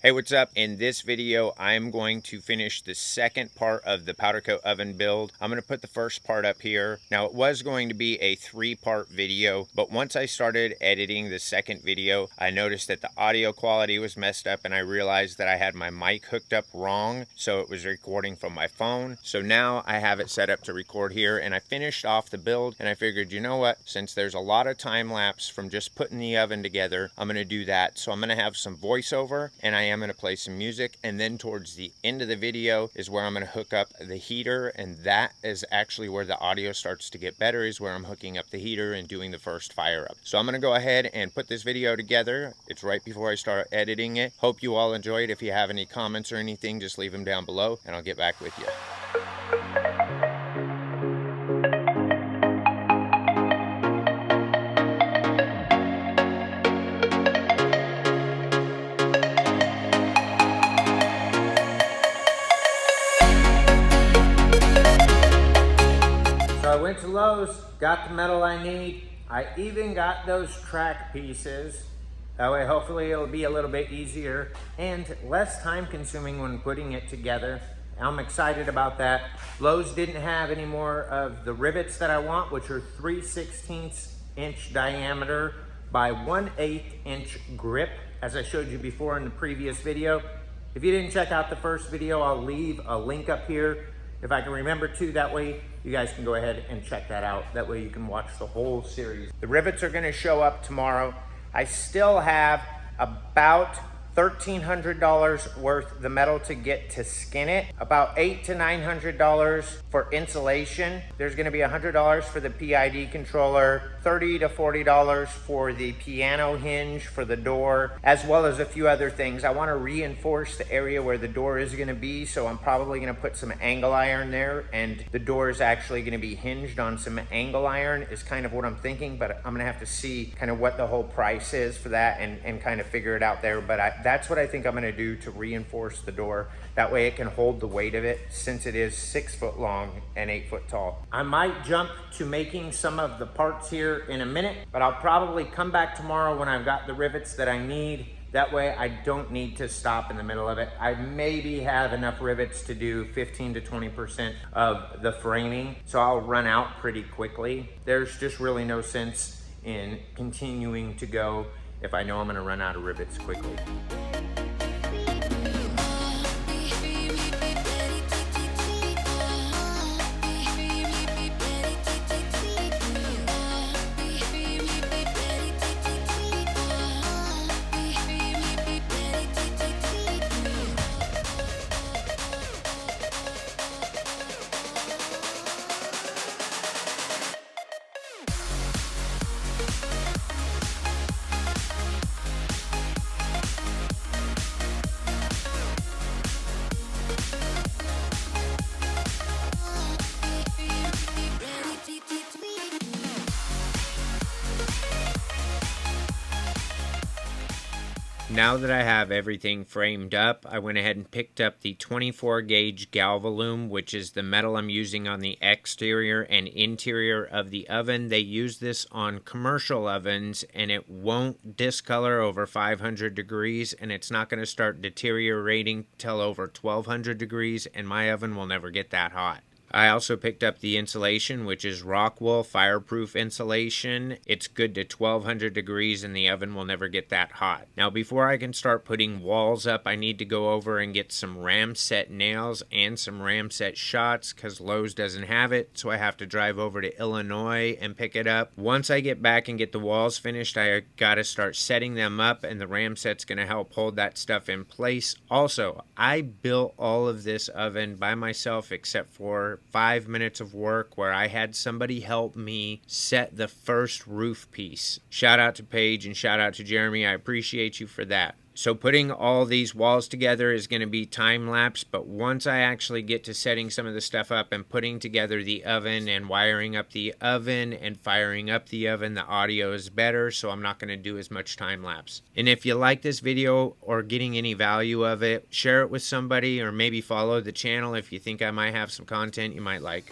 Hey, what's up? In this video, I'm going to finish the second part of the powder coat oven build. I'm going to put the first part up here. Now, it was going to be a 3-part video, but once I started editing the second video, I noticed that the audio quality was messed up and I realized that I had my mic hooked up wrong, so it was recording from my phone. So now I have it set up to record here, and I finished off the build, and I figured, you know what? Since there's a lot of time lapse from just putting the oven together, I'm going to do that. So I'm going to have some voiceover, and I am going to play some music, and then towards the end of the video is where I'm going to hook up the heater, and that is actually where the audio starts to get better, is where I'm hooking up the heater and doing the first fire up. So I'm going to go ahead and put this video together. It's right before I start editing it. Hope you all enjoy it. If you have any comments or anything, just leave them down below and I'll get back with you. So I went to Lowe's, got the metal I need. I even got those track pieces. That way hopefully it'll be a little bit easier and less time consuming when putting it together. I'm excited about that. Lowe's didn't have any more of the rivets that I want, which are 3/16 inch diameter by 1/8 inch grip, as I showed you before in the previous video. If you didn't check out the first video, I'll leave a link up here if I can remember to. That way you guys can go ahead and check that out. That way you can watch the whole series. The rivets are gonna show up tomorrow. I still have about $1,300 worth of the metal to get to skin it, about $800 to $900 for insulation. There's gonna be $100 for the PID controller, $30 to $40 for the piano hinge for the door, as well as a few other things. I wanna reinforce the area where the door is gonna be, so I'm probably gonna put some angle iron there, and the door is actually gonna be hinged on some angle iron is kind of what I'm thinking, but I'm gonna have to see kind of what the whole price is for that and kind of figure it out there. But that's what I think I'm gonna do to reinforce the door. That way it can hold the weight of it, since it is 6 foot long and 8 foot tall. I might jump to making some of the parts here in a minute, but I'll probably come back tomorrow when I've got the rivets that I need. That way I don't need to stop in the middle of it. I maybe have enough rivets to do 15 to 20% of the framing, so I'll run out pretty quickly. There's just really no sense in continuing to go if I know I'm gonna run out of rivets quickly. Now that I have everything framed up, I went ahead and picked up the 24 gauge Galvalume, which is the metal I'm using on the exterior and interior of the oven. They use this on commercial ovens, and it won't discolor over 500 degrees, and it's not going to start deteriorating till over 1200 degrees, and my oven will never get that hot. I also picked up the insulation, which is Rockwool fireproof insulation. It's good to 1200 degrees and the oven will never get that hot. Now, before I can start putting walls up, I need to go over and get some Ramset nails and some Ramset shots, because Lowe's doesn't have it, so I have to drive over to Illinois and pick it up. Once I get back and get the walls finished, I gotta start setting them up, and the Ramset's gonna help hold that stuff in place. Also, I built all of this oven by myself except for 5 minutes of work where I had somebody help me set the first roof piece. Shout out to Paige and shout out to Jeremy. I appreciate you for that. So putting all these walls together is going to be time lapse, but once I actually get to setting some of the stuff up and putting together the oven and wiring up the oven and firing up the oven, the audio is better, so I'm not going to do as much time lapse. And if you like this video or getting any value of it, share it with somebody, or maybe follow the channel if you think I might have some content you might like.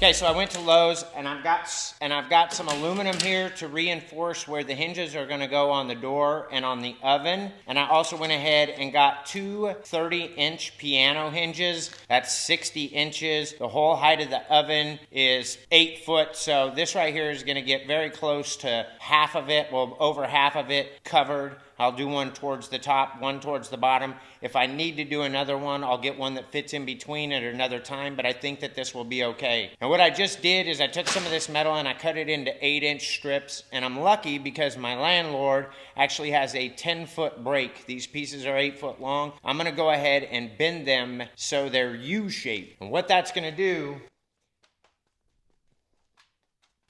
Okay, so I went to Lowe's and I've got some aluminum here to reinforce where the hinges are gonna go on the door and on the oven. And I also went ahead and got two 30-inch piano hinges. That's 60 inches. The whole height of the oven is 8 foot. So this right here is gonna get very close to half of it, well, over half of it covered. I'll do one towards the top, one towards the bottom. If I need to do another one, I'll get one that fits in between at another time, but I think that this will be okay. And what I just did is I took some of this metal and I cut it into 8-inch strips, and I'm lucky because my landlord actually has a 10-foot break. These pieces are 8 foot long. I'm gonna go ahead and bend them so they're U-shaped. And what that's gonna do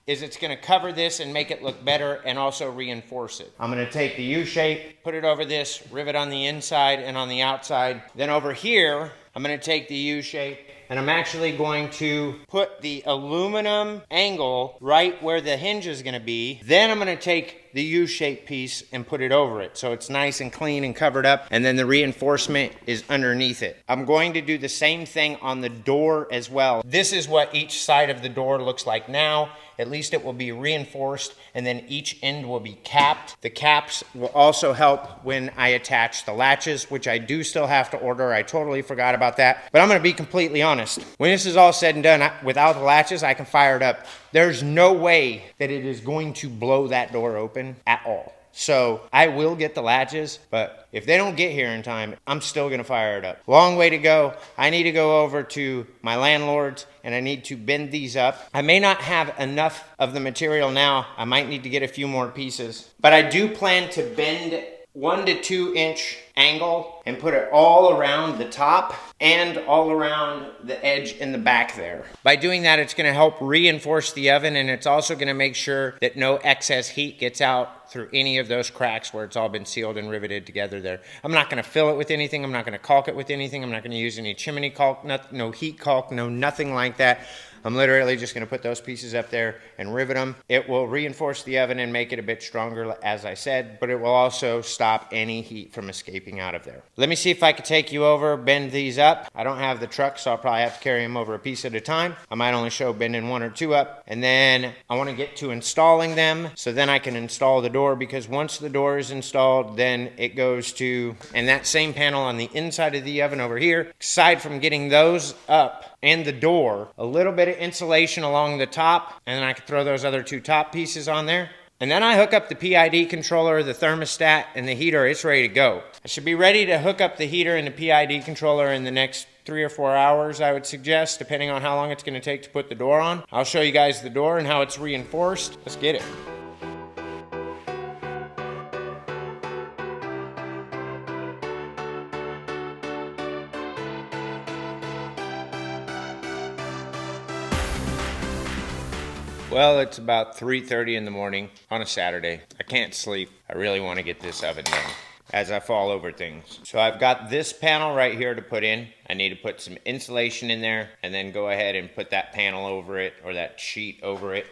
is it's gonna cover this and make it look better and also reinforce it. I'm gonna take the U-shape, put it over this rivet on the inside and on the outside. Then over here, I'm gonna take the U-shape and I'm actually going to put the aluminum angle right where the hinge is gonna be. Then I'm gonna take the U-shaped piece and put it over it so it's nice and clean and covered up, and then the reinforcement is underneath it. I'm going to do the same thing on the door as well. This is what each side of the door looks like now. At least it will be reinforced, and then each end will be capped. The caps will also help when I attach the latches, which I do still have to order. I totally forgot about that. But I'm gonna be completely honest. When this is all said and done, without the latches, I can fire it up. There's no way that it is going to blow that door open at all. So I will get the latches, but if they don't get here in time, I'm still gonna fire it up. Long way to go. I need to go over to my landlord's and I need to bend these up. I may not have enough of the material now. I might need to get a few more pieces, but I do plan to bend 1 to 2 inch angle and put it all around the top and all around the edge in the back there. By doing that, it's gonna help reinforce the oven, and it's also gonna make sure that no excess heat gets out through any of those cracks where it's all been sealed and riveted together there. I'm not gonna fill it with anything. I'm not gonna caulk it with anything. I'm not gonna use any chimney caulk, no heat caulk, no nothing like that. I'm literally just gonna put those pieces up there and rivet them. It will reinforce the oven and make it a bit stronger, as I said, but it will also stop any heat from escaping out of there. Let me see if I can take you over, bend these up. I don't have the truck, so I'll probably have to carry them over a piece at a time. I might only show bending 1 or 2 up, and then I wanna get to installing them, so then I can install the door, because once the door is installed, then it goes to, and that same panel on the inside of the oven over here, aside from getting those up and the door, a little bit of insulation along the top, and then I can throw those other 2 top pieces on there. And then I hook up the PID controller, the thermostat, and the heater. It's ready to go. I should be ready to hook up the heater and the PID controller in the next 3 or 4 hours, I would suggest, depending on how long it's gonna take to put the door on. I'll show you guys the door and how it's reinforced. Let's get it. Well, it's about 3:30 in the morning on a Saturday. I can't sleep. I really want to get this oven done as I fall over things. So I've got this panel right here to put in. I need to put some insulation in there and then go ahead and put that panel over it, or that sheet over it.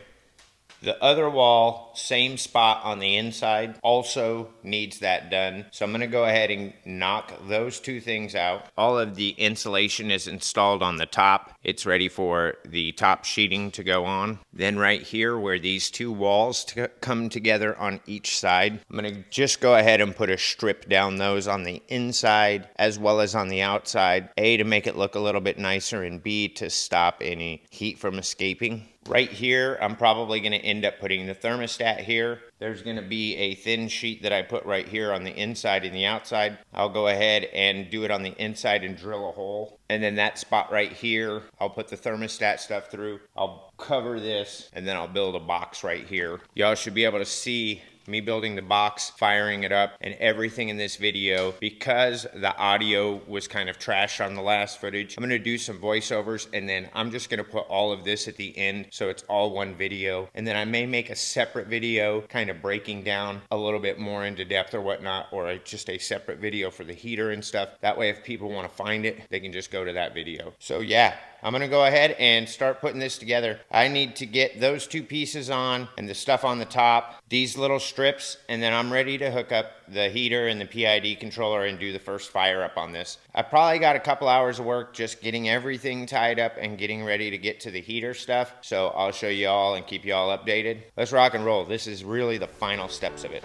The other wall, same spot on the inside, also needs that done. So I'm gonna go ahead and knock those 2 things out. All of the insulation is installed on the top. It's ready for the top sheeting to go on. Then right here where these 2 walls come together on each side, I'm gonna just go ahead and put a strip down those on the inside as well as on the outside. A, to make it look a little bit nicer, and B, to stop any heat from escaping. Right here, I'm probably gonna end up putting the thermostat here. There's gonna be a thin sheet that I put right here on the inside and the outside. I'll go ahead and do it on the inside and drill a hole. And then that spot right here, I'll put the thermostat stuff through. I'll cover this, and then I'll build a box right here. Y'all should be able to see me building the box, firing it up, and everything in this video. Because the audio was kind of trash on the last footage, I'm gonna do some voiceovers, and then I'm just gonna put all of this at the end so it's all one video. And then I may make a separate video kind of breaking down a little bit more into depth or whatnot, or just a separate video for the heater and stuff. That way if people wanna find it, they can just go to that video. So yeah, I'm gonna go ahead and start putting this together. I need to get those two pieces on and the stuff on the top, these little strips, and then I'm ready to hook up the heater and the PID controller and do the first fire up on this. I probably got a couple hours of work just getting everything tied up and getting ready to get to the heater stuff. So I'll show you all and keep you all updated. Let's rock and roll. This is really the final steps of it.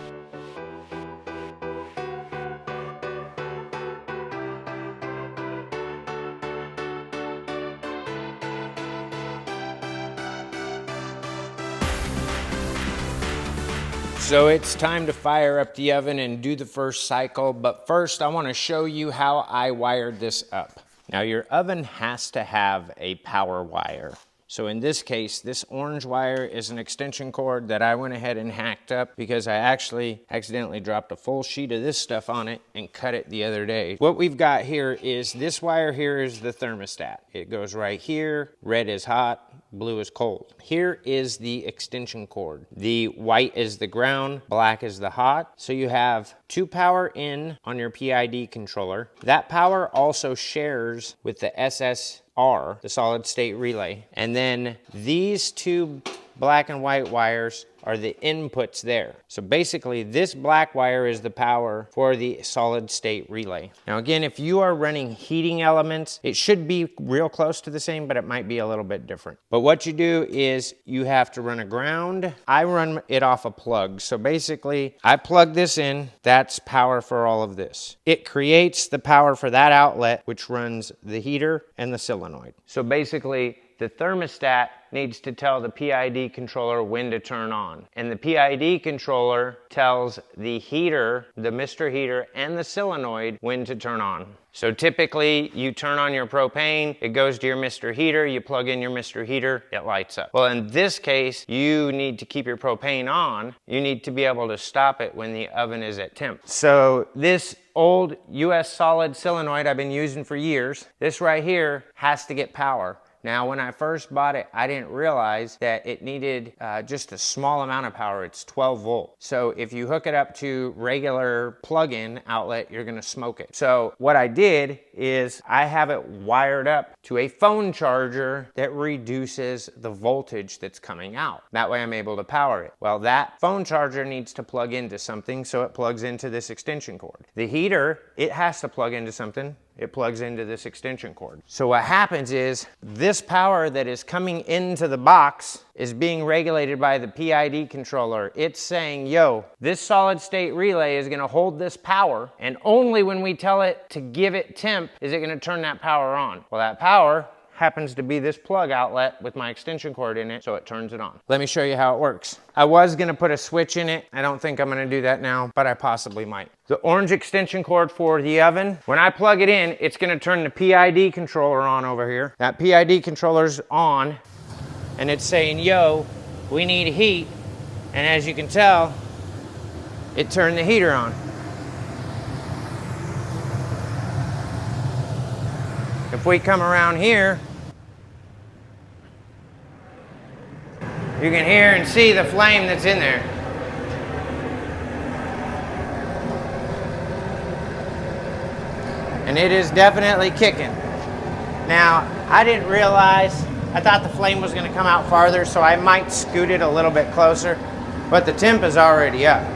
So it's time to fire up the oven and do the first cycle, but first I want to show you how I wired this up. Now your oven has to have a power wire. So in this case, this orange wire is an extension cord that I went ahead and hacked up because I actually accidentally dropped a full sheet of this stuff on it and cut it the other day. What we've got here is this wire here is the thermostat. It goes right here. Red is hot, blue is cold. Here is the extension cord. The white is the ground, black is the hot. So you have 2 power in on your PID controller. That power also shares with the SSR, the solid state relay. And then these 2 black and white wires are the inputs there. So basically this black wire is the power for the solid state relay. Now again, if you are running heating elements, it should be real close to the same, but it might be a little bit different. But what you do is you have to run a ground. I run it off a plug. So basically I plug this in, that's power for all of this. It creates the power for that outlet, which runs the heater and the solenoid. So basically the thermostat needs to tell the PID controller when to turn on. And the PID controller tells the heater, the Mr. Heater, and the solenoid when to turn on. So typically you turn on your propane, it goes to your Mr. Heater, you plug in your Mr. Heater, it lights up. Well, in this case, you need to keep your propane on. You need to be able to stop it when the oven is at temp. So this old US solid solenoid I've been using for years, this right here has to get power. Now, when I first bought it, I didn't realize that it needed just a small amount of power. It's 12 volt. So if you hook it up to regular plug-in outlet, you're gonna smoke it. So what I did is I have it wired up to a phone charger that reduces the voltage that's coming out. That way I'm able to power it. Well, that phone charger needs to plug into something, so it plugs into this extension cord. The heater, it has to plug into something. It plugs into this extension cord. So what happens is this power that is coming into the box is being regulated by the PID controller. It's saying, yo, this solid state relay is gonna hold this power, and only when we tell it to give it temp is it gonna turn that power on. Well, that power happens to be this plug outlet with my extension cord in it, so it turns it on. Let me show you how it works. I was gonna put a switch in it. I don't think I'm gonna do that now, but I possibly might. The orange extension cord for the oven, when I plug it in, it's gonna turn the PID controller on over here. That PID controller's on, and it's saying, yo, we need heat. And as you can tell, it turned the heater on. If we come around here, you can hear and see the flame that's in there. And it is definitely kicking. Now, I didn't realize, I thought the flame was gonna come out farther, so I might scoot it a little bit closer, but the temp is already up.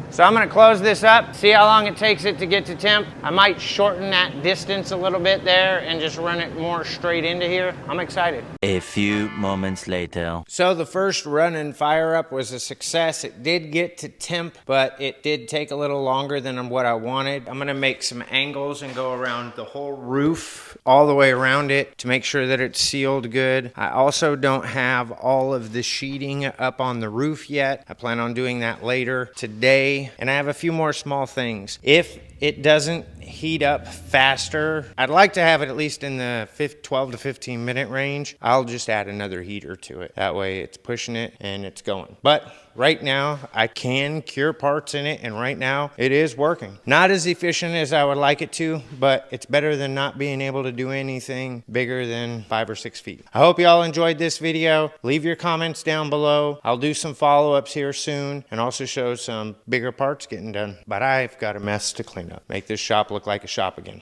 So I'm gonna close this up, see how long it takes it to get to temp. I might shorten that distance a little bit there and just run it more straight into here. I'm excited. A few moments later. So the first run and fire up was a success. It did get to temp, but it did take a little longer than what I wanted. I'm gonna make some angles and go around the whole roof, all the way around it to make sure that it's sealed good. I also don't have all of the sheeting up on the roof yet. I plan on doing that later today. And I have a few more small things. If it doesn't heat up faster, I'd like to have it at least in the 12 to 15 minute range. I'll just add another heater to it. That way it's pushing it and it's going. But right now I can cure parts in it, and right now it is working. Not as efficient as I would like it to, but it's better than not being able to do anything bigger than 5 or 6 feet. I hope you all enjoyed this video. Leave your comments down below. I'll do some follow-ups here soon and also show some bigger parts getting done. But I've got a mess to clean up. Make this shop look like a shop again.